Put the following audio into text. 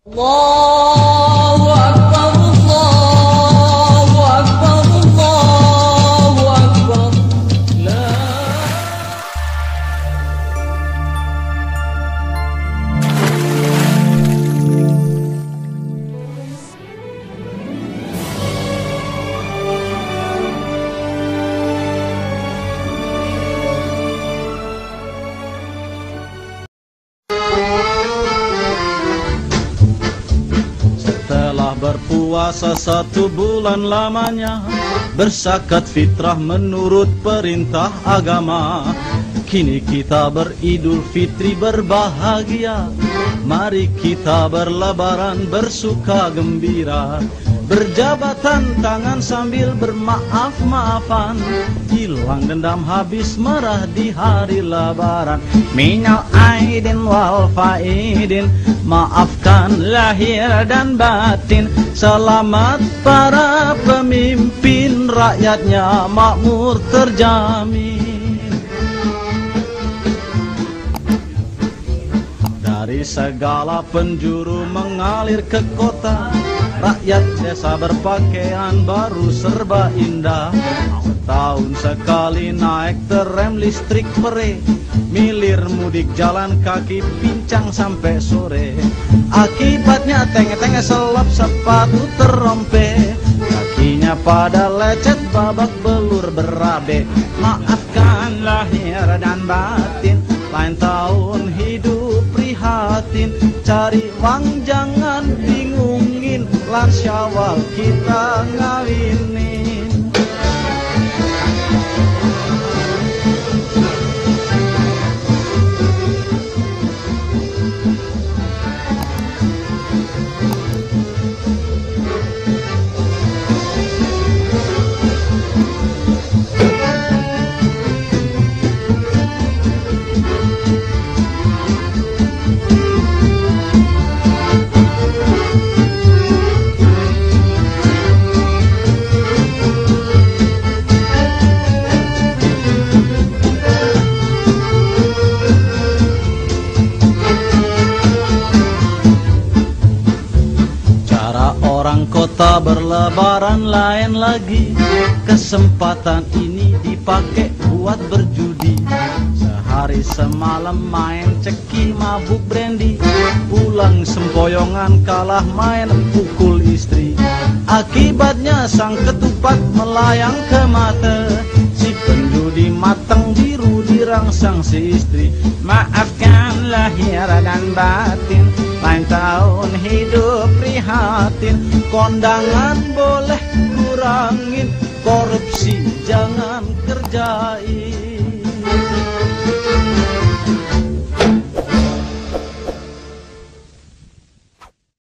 Allahu Akbar, Allahu Akbar, Allahu Akbar. Setelah berpuasa 1 bulan lamanya, berzakat fitrah menurut perintah agama. Kini kita beridul fitri berbahagia, mari kita berlebaran bersuka gembira. Berjabatan tangan sambil bermaaf-maafan, hilang dendam habis merah di hari lebaran. Minal aidin wal faidin, maafkan lahir dan batin. Selamat para pemimpin, rakyatnya makmur terjamin. Dari segala penjuru mengalir ke kota, rakyat desa berpakaian baru serba indah. Setahun sekali naik terem listrik pere, milir mudik jalan kaki pincang sampai sore. Akibatnya tenge-tenge selop sepatu terompe, kakinya pada lecet babak belur berabe. Maafkan lahir dan batin, lain tahun hidup prihatin. Cari uang jangan bingungin, lan Syawal kita ngawinin. Orang kota berlebaran lain lagi, kesempatan ini dipakai buat berjudi. Sehari semalam main ceki mabuk brandy, pulang sempoyongan kalah main pukul istri. Akibatnya sang ketupat melayang ke mata, si penjudi matang biru dirangsang si istri. Maafkan lahir dan batin, lain tahun hidup prihatin. Kondangan boleh kurangin, korupsi jangan kerjain.